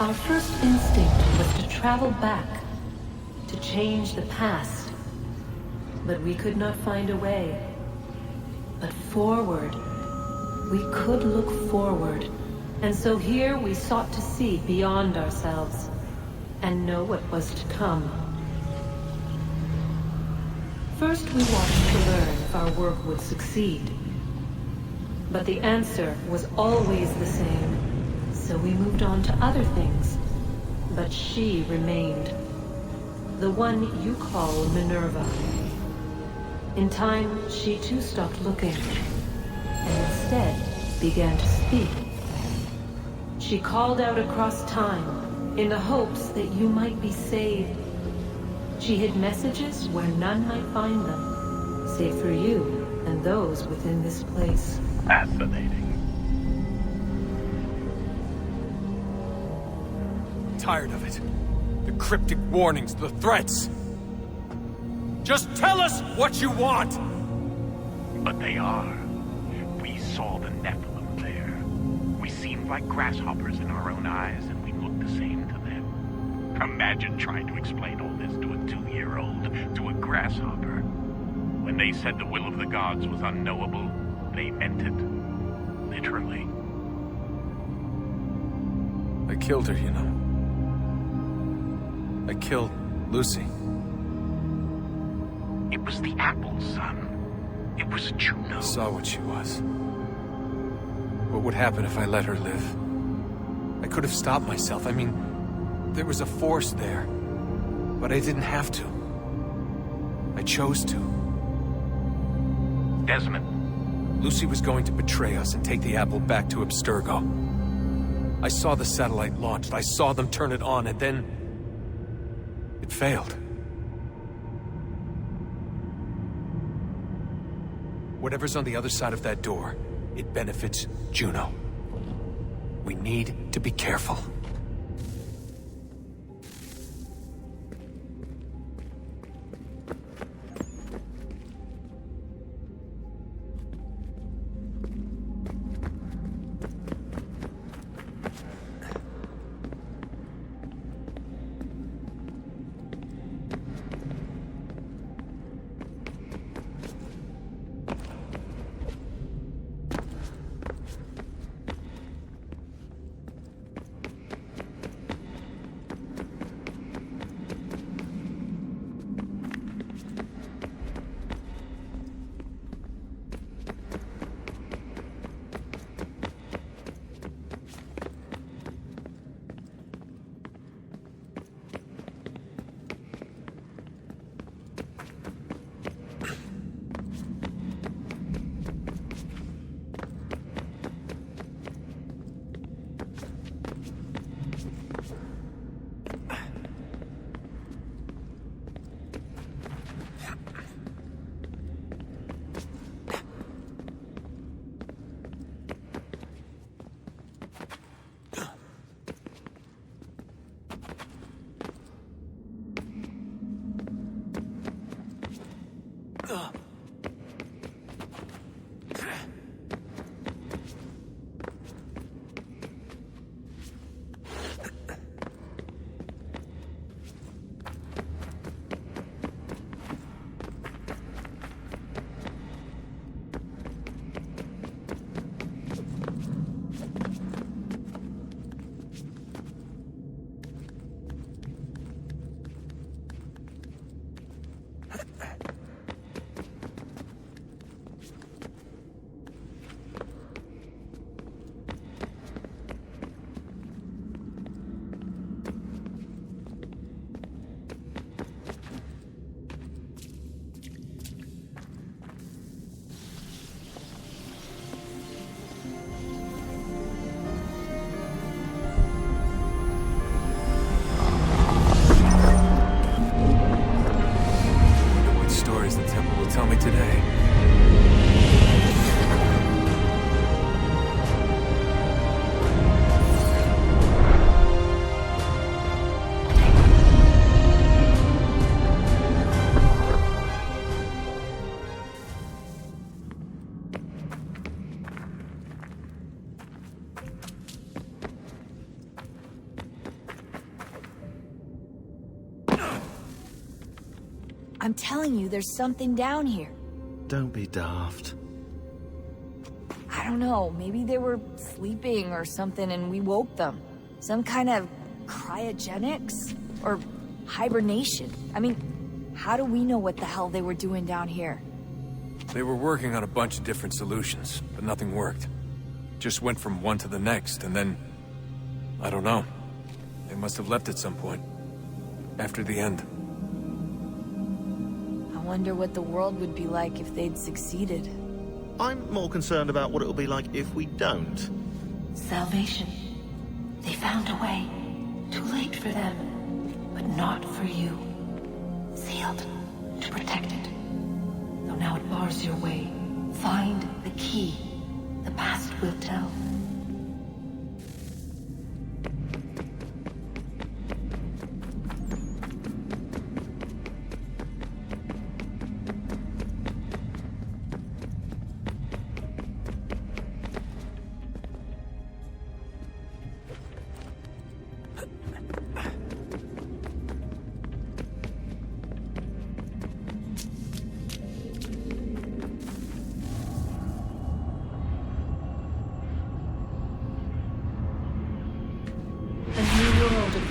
Our first instinct was to travel back, to change the past. But we could not find a way. But forward, we could look forward. And so here we sought to see beyond ourselves, and know what was to come. First we watched to learn if our work would succeed. But the answer was always the same. So we moved on to other things. But she remained. The one you call Minerva. In time, she too stopped looking, and instead began to speak. She called out across time, in the hopes that you might be saved. She hid messages where none might find them, save for you and those within this place. Fascinating. Tired of it. The cryptic warnings, the threats. Just tell us what you want! But they are. We saw the Nephilim there. We seemed like grasshoppers in our own eyes, and we looked the same to them. Imagine trying to explain all this to a 2-year-old, to a grasshopper. When they said the will of the gods was unknowable, they meant it. Literally. I killed her, you know. I killed Lucy. It was the apple, son. It was Juno. I saw what she was. What would happen if I let her live? I could have stopped myself. I mean, there was a force there. But I didn't have to. I chose to. Desmond. Lucy was going to betray us and take the apple back to Abstergo. I saw the satellite launched. I saw them turn it on, and then it failed. Whatever's on the other side of that door, it benefits Juno. We need to be careful. Tell me today. I'm telling you, there's something down here. Don't be daft. I don't know, maybe they were sleeping or something and we woke them. Some kind of cryogenics? Or hibernation. I mean, how do we know what the hell they were doing down here? They were working on a bunch of different solutions, but nothing worked. Just went from one to the next, and then... I don't know. They must have left at some point. After the end. I wonder what the world would be like if they'd succeeded. I'm more concerned about what it'll be like if we don't. Salvation. They found a way. Too late for them, but not for you. Sealed to protect it. Though now it bars your way. Find the key. The past will tell.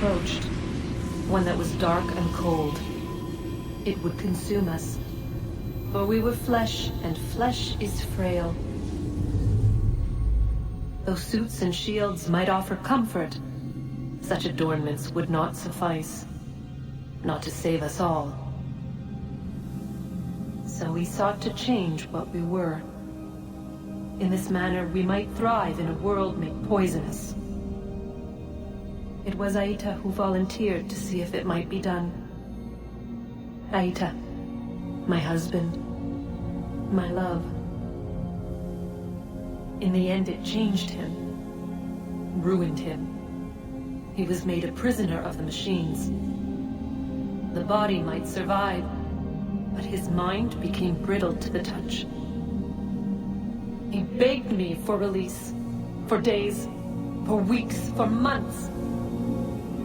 Approached, one that was dark and cold. It would consume us, for we were flesh, and flesh is frail. Though suits and shields might offer comfort, such adornments would not suffice, not to save us all. So we sought to change what we were. In this manner, we might thrive in a world made poisonous. It was Aita who volunteered to see if it might be done. Aita, my husband, my love. In the end, it changed him, ruined him. He was made a prisoner of the machines. The body might survive, but his mind became brittle to the touch. He begged me for release, for days, for weeks, for months.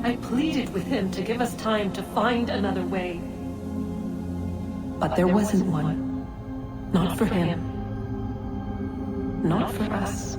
I pleaded with him to give us time to find another way. But there wasn't one. Not for him. Not for us.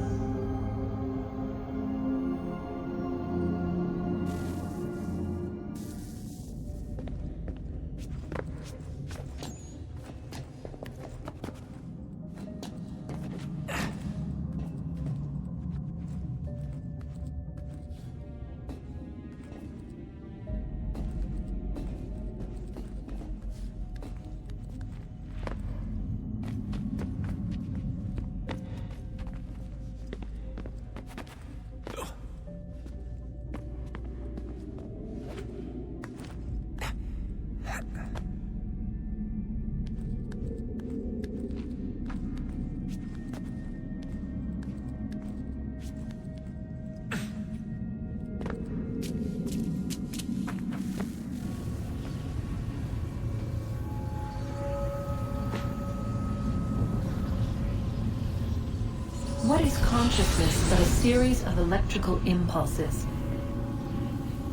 What is consciousness but a series of electrical impulses?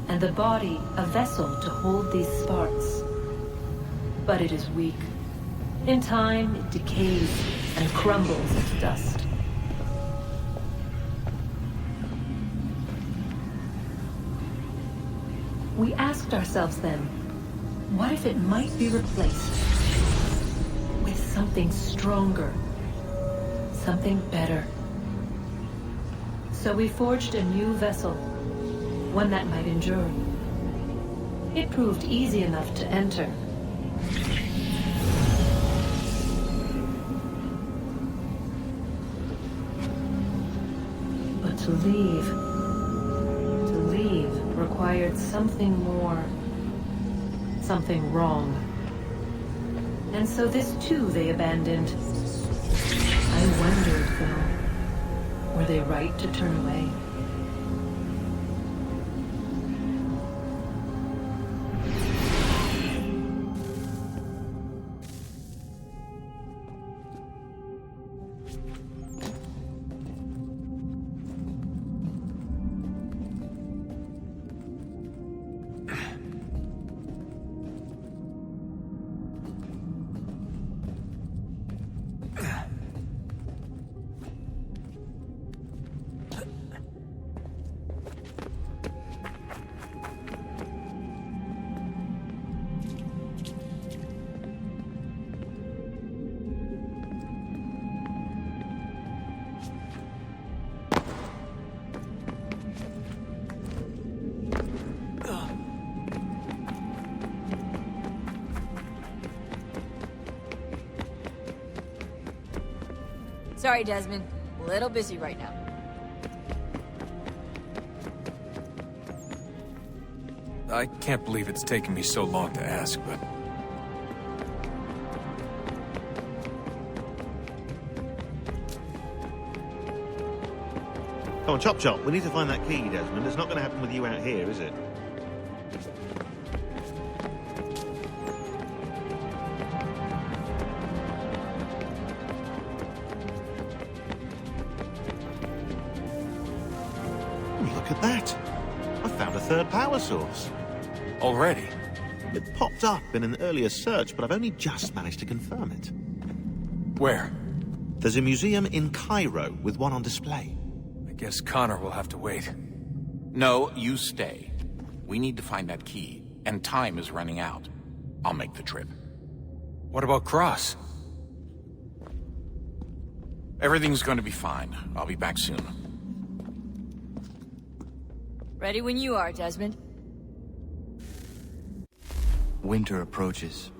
And the body a vessel to hold these sparks. But it is weak. In time, it decays and crumbles into dust. We asked ourselves then, what if it might be replaced with something stronger, something better? So we forged a new vessel, one that might endure. It proved easy enough to enter. But to leave required something more, something wrong. And so this too they abandoned. I wondered, though, were they right to turn away? Sorry, Desmond. A little busy right now. I can't believe it's taken me so long to ask, but... Come on, chop chop. We need to find that key, Desmond. It's not going to happen with you out here, is it? Look at that. I found a third power source. Already? It popped up in an earlier search, but I've only just managed to confirm it. Where? There's a museum in Cairo with one on display. I guess Connor will have to wait. No, you stay. We need to find that key, and time is running out. I'll make the trip. What about Cross? Everything's going to be fine. I'll be back soon. Ready when you are, Desmond. Winter approaches.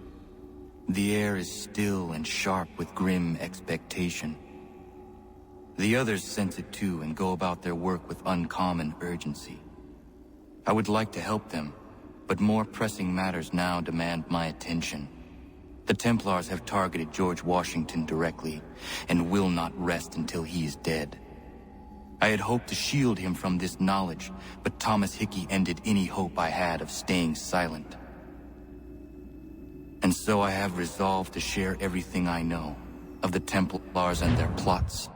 The air is still and sharp with grim expectation. The others sense it too and go about their work with uncommon urgency. I would like to help them, but more pressing matters now demand my attention. The Templars have targeted George Washington directly, and will not rest until he is dead. I had hoped to shield him from this knowledge, but Thomas Hickey ended any hope I had of staying silent. And so I have resolved to share everything I know, of the Templars and their plots,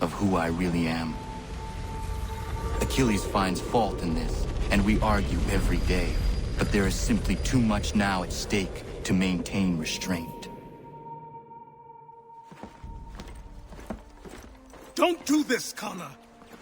of who I really am. Achilles finds fault in this, and we argue every day, but there is simply too much now at stake to maintain restraint. Don't do this, Connor!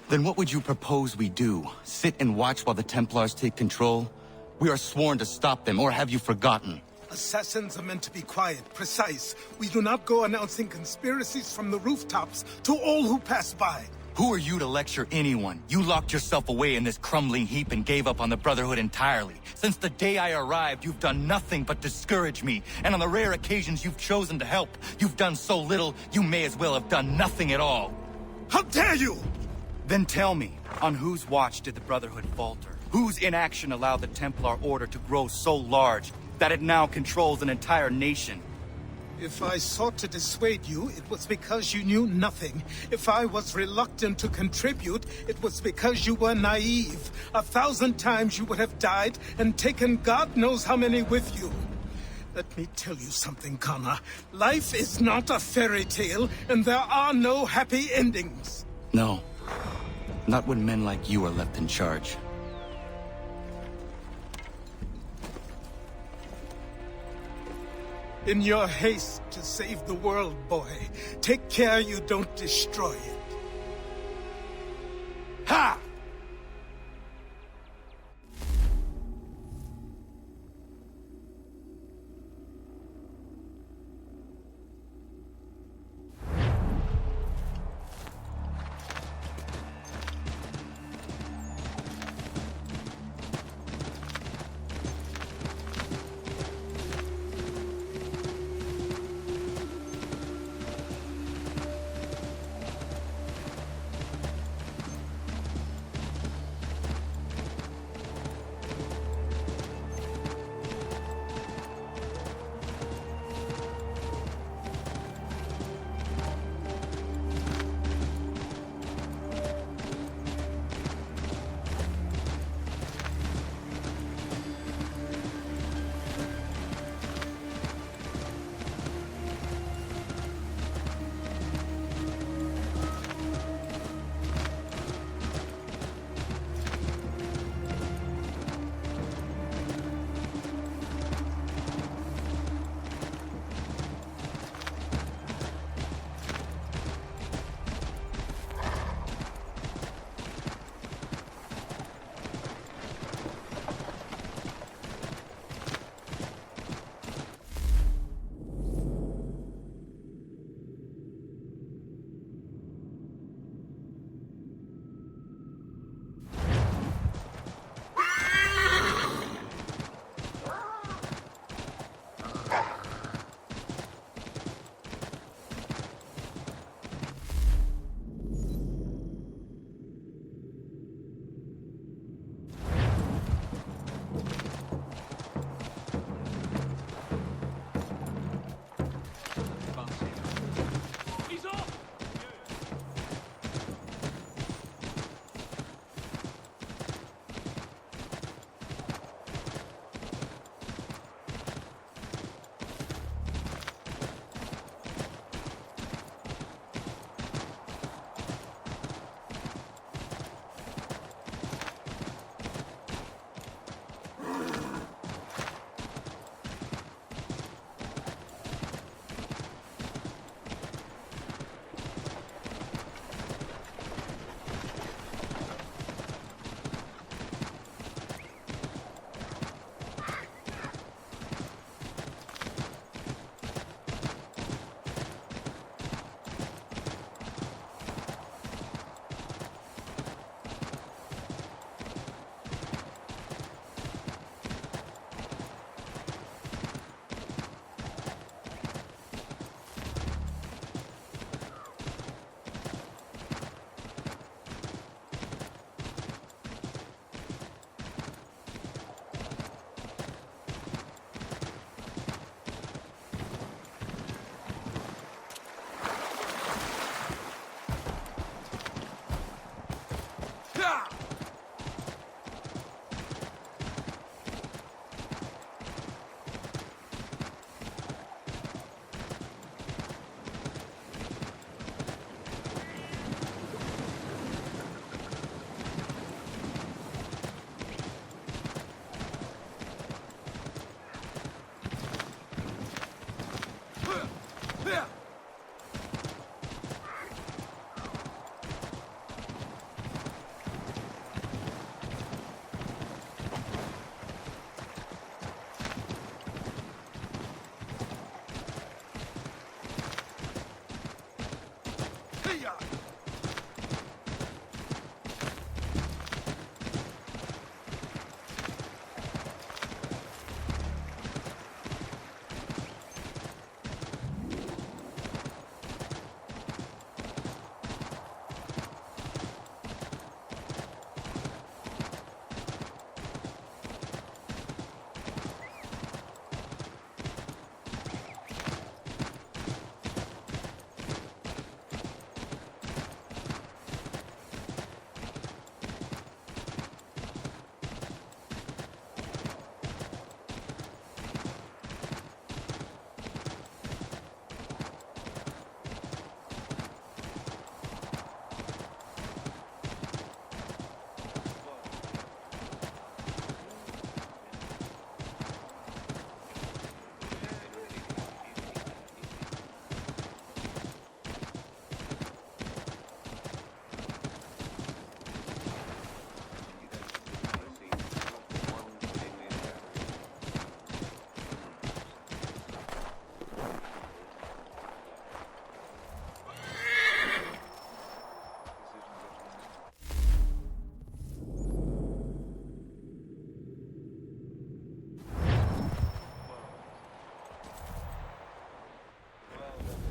Then what would you propose we do? Sit and watch while the Templars take control? We are sworn to stop them, or have you forgotten? Assassins are meant to be quiet, precise. We do not go announcing conspiracies from the rooftops to all who pass by. Who are you to lecture anyone? You locked yourself away in this crumbling heap and gave up on the Brotherhood entirely. Since the day I arrived, you've done nothing but discourage me. And on the rare occasions you've chosen to help, you've done so little, you may as well have done nothing at all. How dare you! Then tell me, on whose watch did the Brotherhood falter? Whose inaction allowed the Templar Order to grow so large that it now controls an entire nation? If I sought to dissuade you, it was because you knew nothing. If I was reluctant to contribute, it was because you were naive. 1,000 times you would have died and taken God knows how many with you. Let me tell you something, Connor. Life is not a fairy tale, and there are no happy endings. No. Not when men like you are left in charge. In your haste to save the world, boy, take care you don't destroy it. Ha!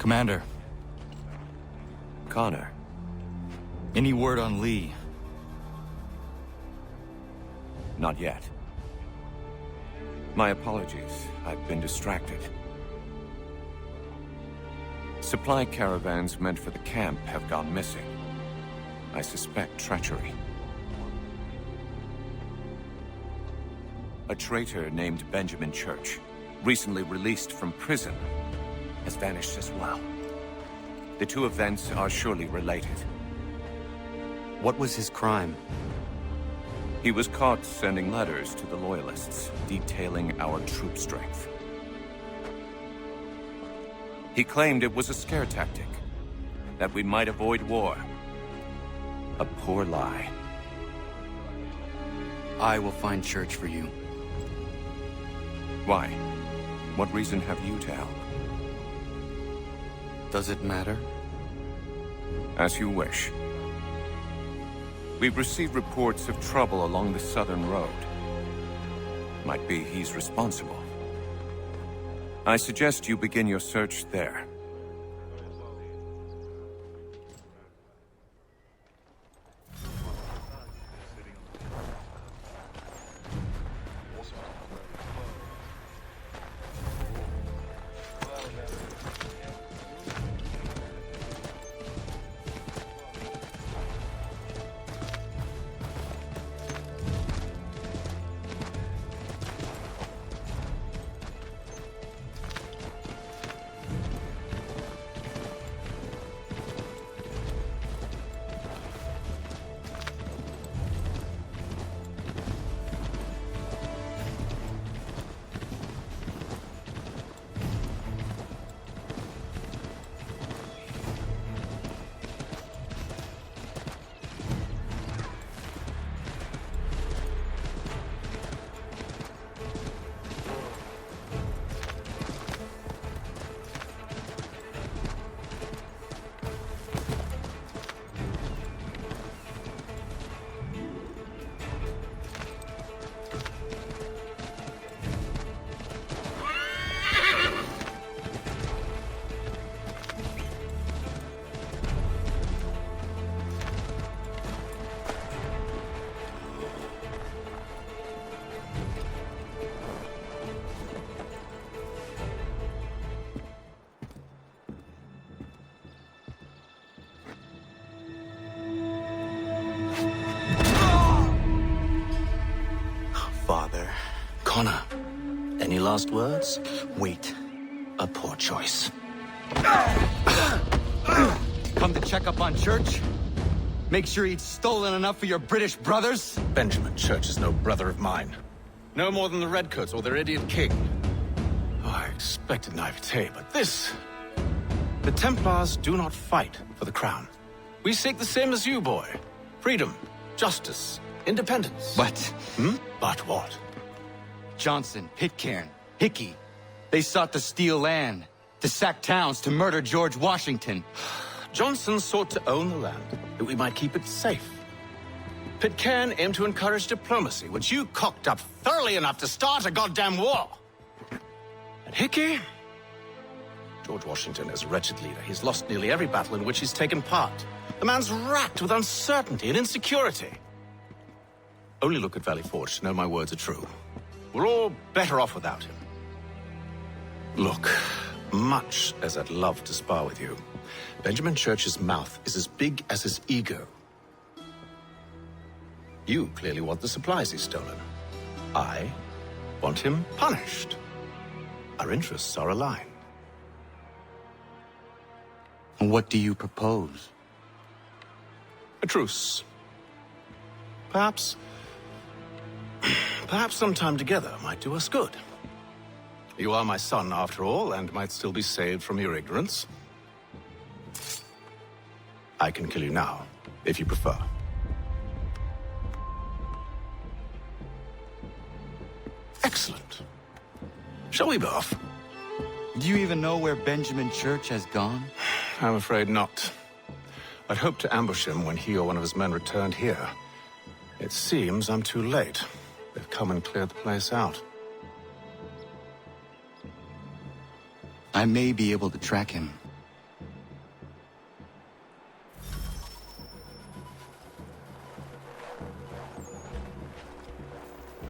Commander, Connor. any word on Lee? Not yet. My apologies. I've been distracted. Supply caravans meant for the camp have gone missing. I suspect treachery. A traitor named Benjamin Church, recently released from prison, has vanished as well. The two events are surely related. What was his crime? He was caught sending letters to the Loyalists, detailing our troop strength. He claimed it was a scare tactic, that we might avoid war. A poor lie. I will find Church for you. Why? What reason have you to help? Does it matter? As you wish. We've received reports of trouble along the southern road. Might be he's responsible. I suggest you begin your search there. Father. Connor, Any last words? Wait. A poor choice. come to check up on Church? Make sure he'd stolen enough for your British brothers? Benjamin Church is no brother of mine. No more than the Redcoats or their idiot king. Oh, I expected naivete, but this... The Templars do not fight for the crown. We seek the same as you, boy. Freedom, justice, independence. But But what? Johnson, Pitcairn, Hickey, they sought to steal land, to sack towns, to murder George Washington. Johnson sought to own the land, that we might keep it safe. Pitcairn aimed to encourage diplomacy, which you cocked up thoroughly enough to start a goddamn war. And Hickey? George Washington is a wretched leader. He's lost nearly every battle in which he's taken part. The man's racked with uncertainty and insecurity. Only look at Valley Forge to know my words are true. We're all better off without him. Look, much as I'd love to spar with you, Benjamin Church's mouth is as big as his ego. You clearly want the supplies he's stolen. I want him punished. Our interests are aligned. What do you propose? A truce. Perhaps some time together might do us good. You are my son, after all, and might still be saved from your ignorance. I can kill you now, if you prefer. Excellent. Shall we be off? Do you even know where Benjamin Church has gone? I'm afraid not. I'd hoped to ambush him when he or one of his men returned here. It seems I'm too late. They've come and cleared the place out. I may be able to track him.